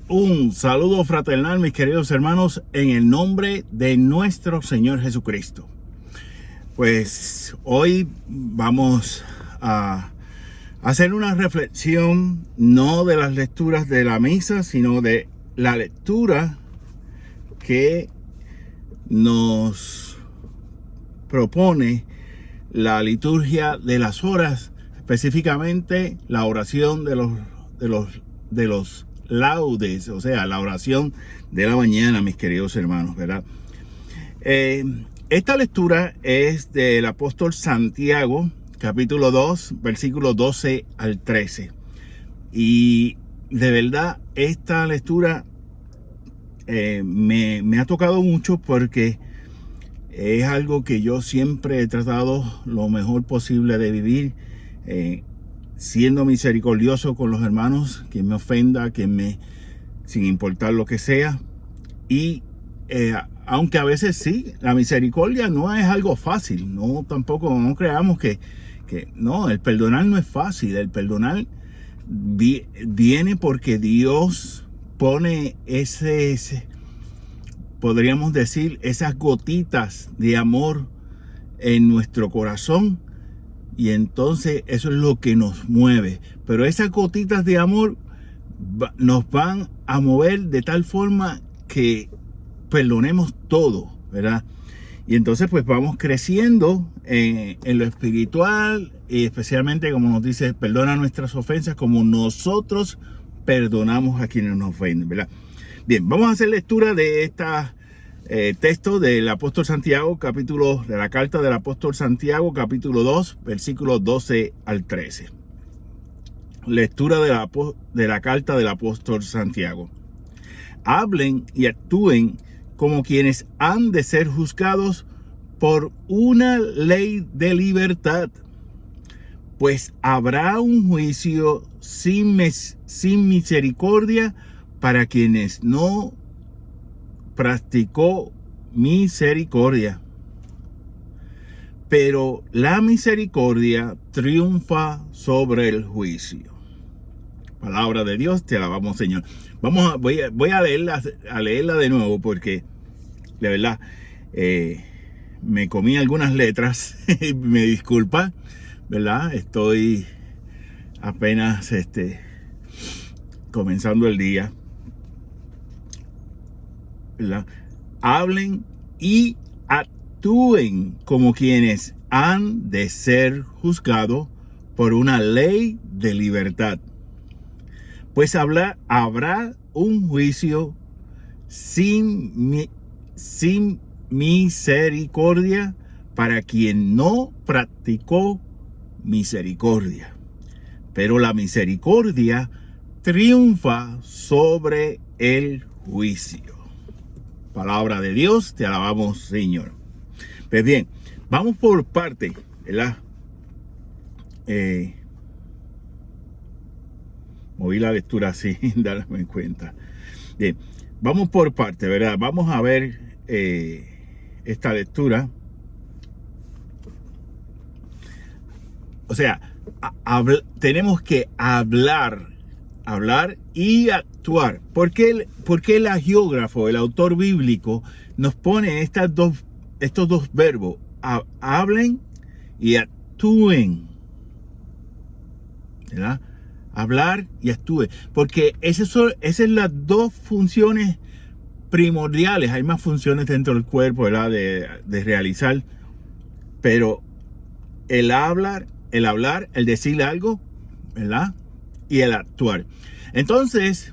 Un saludo fraternal, mis queridos hermanos, en el nombre de nuestro Señor Jesucristo. Pues hoy vamos a hacer una reflexión no de las lecturas de la misa, sino de la lectura que nos propone la liturgia de las horas, específicamente la oración de los laudes, o sea, la oración de la mañana, mis queridos hermanos, ¿verdad? Esta lectura es del apóstol Santiago, capítulo 2, versículos 12 al 13. Y de verdad, esta lectura me ha tocado mucho porque es algo que yo siempre he tratado lo mejor posible de vivir, siendo misericordioso con los hermanos, quien me ofenda, sin importar lo que sea. Y aunque a veces sí, la misericordia no es algo fácil, no creamos que no, el perdonar no es fácil. El perdonar viene porque Dios pone podríamos decir, esas gotitas de amor en nuestro corazón. Y entonces eso es lo que nos mueve. Pero esas gotitas de amor nos van a mover de tal forma que perdonemos todo, ¿verdad? Y entonces pues vamos creciendo en lo espiritual, y especialmente, como nos dice, perdona nuestras ofensas como nosotros perdonamos a quienes nos ofenden, ¿verdad? Bien, vamos a hacer lectura de esta texto del apóstol Santiago, de la carta del apóstol Santiago, capítulo 2, versículos 12 al 13. Lectura de la carta del apóstol Santiago. Hablen y actúen como quienes han de ser juzgados por una ley de libertad, pues habrá un juicio sin misericordia para quienes no practicó misericordia. Pero la misericordia triunfa sobre el juicio. Palabra de Dios, te alabamos, Señor. Voy a leerla de nuevo porque de verdad me comí algunas letras. Me disculpa, ¿verdad? Estoy apenas comenzando el día, ¿verdad? Hablen y actúen como quienes han de ser juzgados por una ley de libertad, pues habrá un juicio sin misericordia para quien no practicó misericordia. Pero la misericordia triunfa sobre el juicio. Palabra de Dios, te alabamos, Señor. Pues bien, vamos por parte, ¿verdad? Moví la lectura así, darme cuenta. Bien, vamos por parte, ¿verdad? Vamos a ver esta lectura. O sea, tenemos que hablar y actuar. ¿Por qué el agiógrafo, el autor bíblico, nos pone estos dos verbos? Hablen y actúen, ¿verdad? Hablar y actúen. Porque esas son las dos funciones primordiales. Hay más funciones dentro del cuerpo, ¿verdad? De realizar. Pero el hablar, el decir algo, ¿verdad? Y el actuar. Entonces,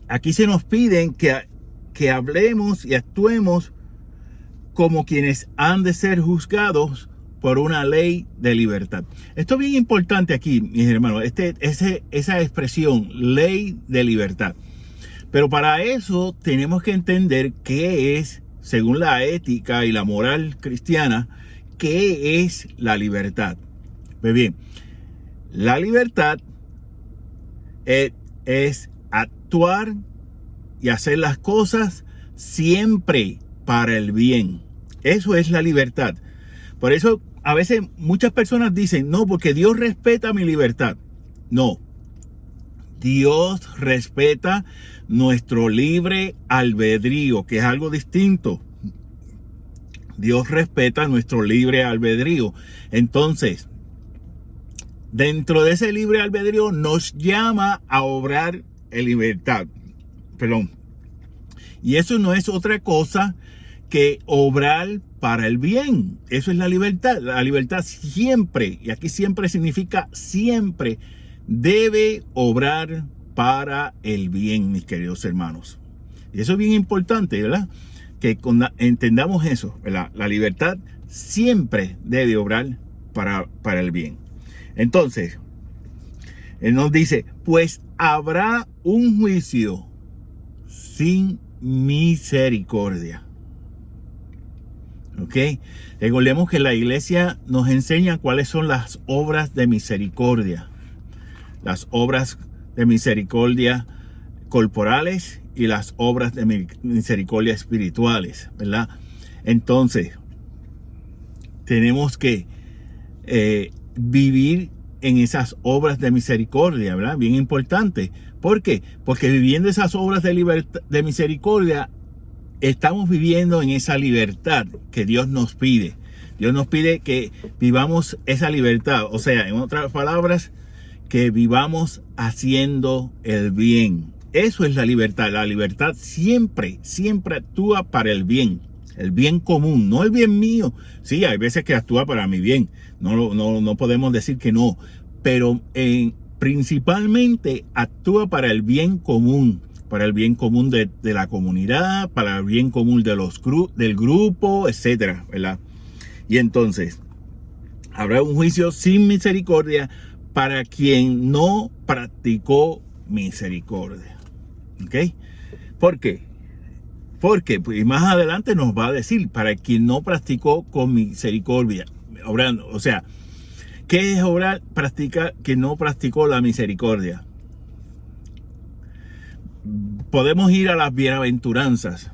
aquí se nos piden que hablemos y actuemos como quienes han de ser juzgados por una ley de libertad. Esto es bien importante aquí, mis hermanos, esa expresión, ley de libertad. Pero para eso tenemos que entender qué es, según la ética y la moral cristiana, qué es la libertad. Pues bien, la libertad es actuar y hacer las cosas siempre para el bien. Eso es la libertad. Por eso a veces muchas personas dicen, no, porque Dios respeta mi libertad. No, Dios respeta nuestro libre albedrío, que es algo distinto. Dios respeta nuestro libre albedrío. Entonces, dentro de ese libre albedrío nos llama a obrar en libertad. Perdón. Y eso no es otra cosa que obrar para el bien. Eso es la libertad. La libertad siempre, y aquí siempre significa siempre, debe obrar para el bien, mis queridos hermanos. Y eso es bien importante, ¿verdad? Que entendamos eso, ¿verdad? La libertad siempre debe obrar para el bien. Entonces, él nos dice, pues habrá un juicio sin misericordia. ¿Ok? Recordemos que la iglesia nos enseña cuáles son las obras de misericordia. Las obras de misericordia corporales y las obras de misericordia espirituales, ¿verdad? Entonces, tenemos que vivir en esas obras de misericordia, ¿verdad? Bien importante. ¿Por qué? Porque viviendo esas obras de misericordia, estamos viviendo en esa libertad que Dios nos pide. Dios nos pide que vivamos esa libertad. O sea, en otras palabras, que vivamos haciendo el bien. Eso es la libertad. La libertad siempre actúa para el bien común, no el bien mío. Sí, hay veces que actúa para mi bien. No podemos decir que no. Pero principalmente actúa para el bien común. Para el bien común de la comunidad, para el bien común del grupo, etcétera, ¿verdad? Y entonces, habrá un juicio sin misericordia para quien no practicó misericordia. ¿Ok? ¿Por qué? Porque pues, más adelante nos va a decir, para quien no practicó con misericordia. Obrando, o sea, ¿qué es obrar? Practicar quien no practicó la misericordia. Podemos ir a las bienaventuranzas.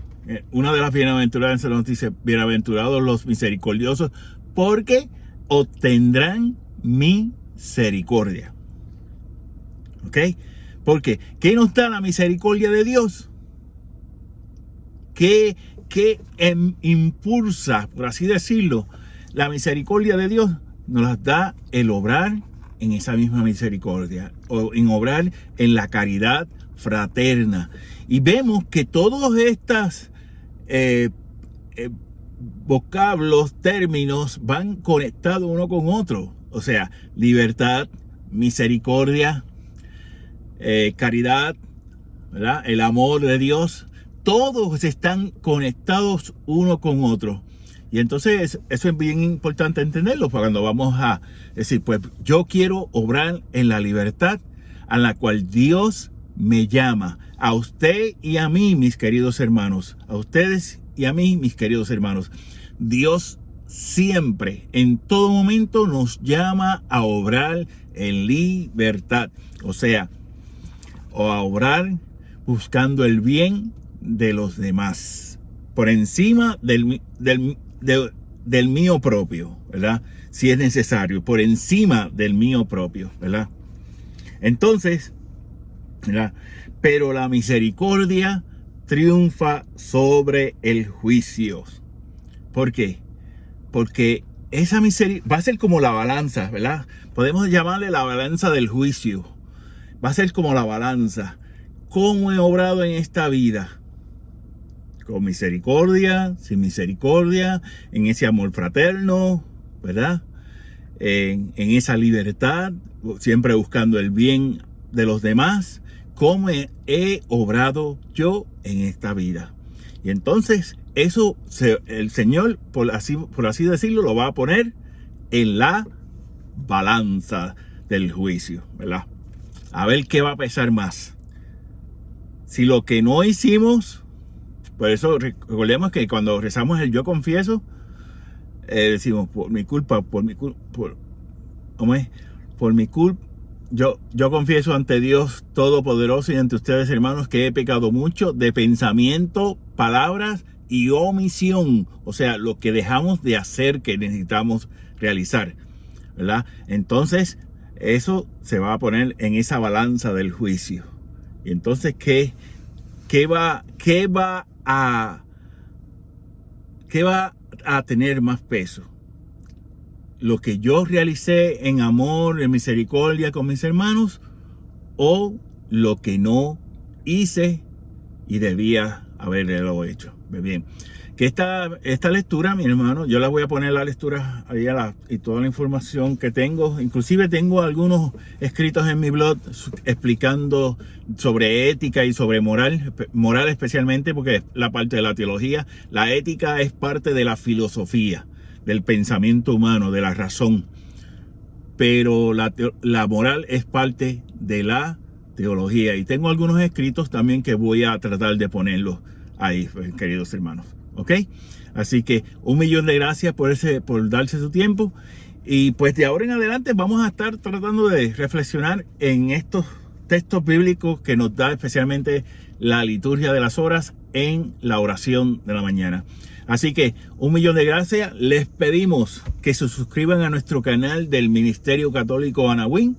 Una de las bienaventuranzas nos dice, bienaventurados los misericordiosos, porque obtendrán misericordia. ¿Ok? Porque, ¿qué nos da la misericordia de Dios? ¿Qué impulsa, por así decirlo, la misericordia de Dios? Nos las da el obrar en esa misma misericordia, o en obrar en la caridad fraterna. Y vemos que todos estos vocablos, términos, van conectados uno con otro. O sea, libertad, misericordia, caridad, ¿verdad? El amor de Dios, todos están conectados uno con otro. Y entonces eso es bien importante entenderlo cuando vamos a decir, pues yo quiero obrar en la libertad a la cual Dios me llama. A usted y a mí, mis queridos hermanos. A ustedes y a mí, mis queridos hermanos. Dios siempre, en todo momento, nos llama a obrar en libertad. O sea, o a obrar buscando el bien de los demás. Por encima del mío propio, ¿verdad? Si es necesario, por encima del mío propio, ¿verdad? Entonces, ¿verdad? Pero la misericordia triunfa sobre el juicio. ¿Por qué? Porque esa misericordia va a ser como la balanza, ¿verdad? Podemos llamarle la balanza del juicio. Va a ser como la balanza. ¿Cómo he obrado en esta vida? Con misericordia, sin misericordia, en ese amor fraterno, ¿verdad? En esa libertad, siempre buscando el bien de los demás. ¿Cómo he obrado yo en esta vida? Y entonces eso el Señor, por así decirlo, lo va a poner en la balanza del juicio, ¿verdad? A ver qué va a pesar más. Si lo que no hicimos, por eso recordemos que cuando rezamos el yo confieso, decimos, por mi culpa, yo confieso ante Dios Todopoderoso y ante ustedes, hermanos, que he pecado mucho de pensamiento, palabras y omisión. O sea, lo que dejamos de hacer que necesitamos realizar, ¿verdad? Entonces, eso se va a poner en esa balanza del juicio. Y entonces, ¿qué va a tener más peso? ¿Lo que yo realicé en amor, en misericordia con mis hermanos, o lo que no hice y debía haberlo hecho? Bien, que esta lectura, mi hermano, yo la voy a poner la lectura ahí y toda la información que tengo. Inclusive tengo algunos escritos en mi blog explicando sobre ética y sobre moral especialmente, porque es la parte de la teología. La ética es parte de la filosofía, del pensamiento humano, de la razón. Pero la moral es parte de la teología. Y tengo algunos escritos también que voy a tratar de ponerlos ahí, queridos hermanos. ¿Ok? Así que 1.000.000 de gracias por darse su tiempo. Y pues de ahora en adelante vamos a estar tratando de reflexionar en estos textos bíblicos que nos da especialmente la liturgia de las horas en la oración de la mañana. Así que 1.000.000 de gracias. Les pedimos que se suscriban a nuestro canal del Ministerio Católico Anagüín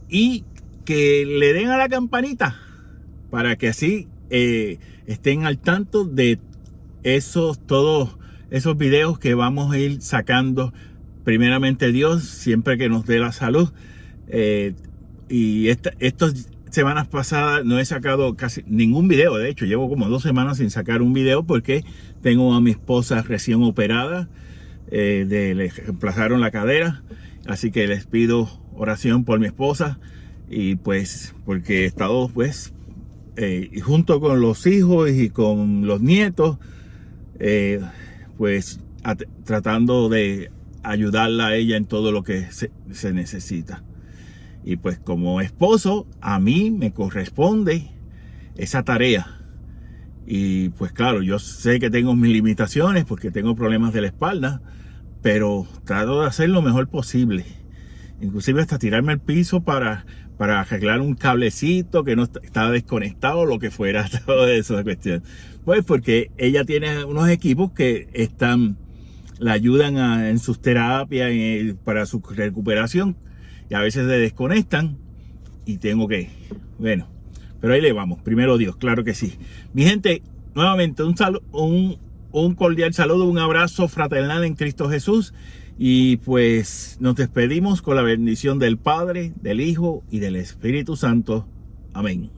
y que le den a la campanita para que así estén al tanto de todos esos videos que vamos a ir sacando, primeramente Dios, siempre que nos dé la salud. Y estas semanas pasadas no he sacado casi ningún video. De hecho, llevo como 2 semanas sin sacar un video porque tengo a mi esposa recién operada, le reemplazaron la cadera, así que les pido oración por mi esposa. Y pues porque he estado pues junto con los hijos y con los nietos, pues tratando de ayudarla a ella en todo lo que se necesita. Y pues como esposo a mí me corresponde esa tarea. Y pues claro, yo sé que tengo mis limitaciones porque tengo problemas de la espalda, pero trato de hacer lo mejor posible. Inclusive hasta tirarme al piso para arreglar un cablecito que no estaba desconectado o lo que fuera, toda esa cuestión. Pues porque ella tiene unos equipos que la ayudan en sus terapias para su recuperación, y a veces se desconectan y tengo que, bueno, pero ahí le vamos, primero Dios, claro que sí. Mi gente, nuevamente un cordial saludo, un abrazo fraternal en Cristo Jesús. Y pues nos despedimos con la bendición del Padre, del Hijo y del Espíritu Santo. Amén.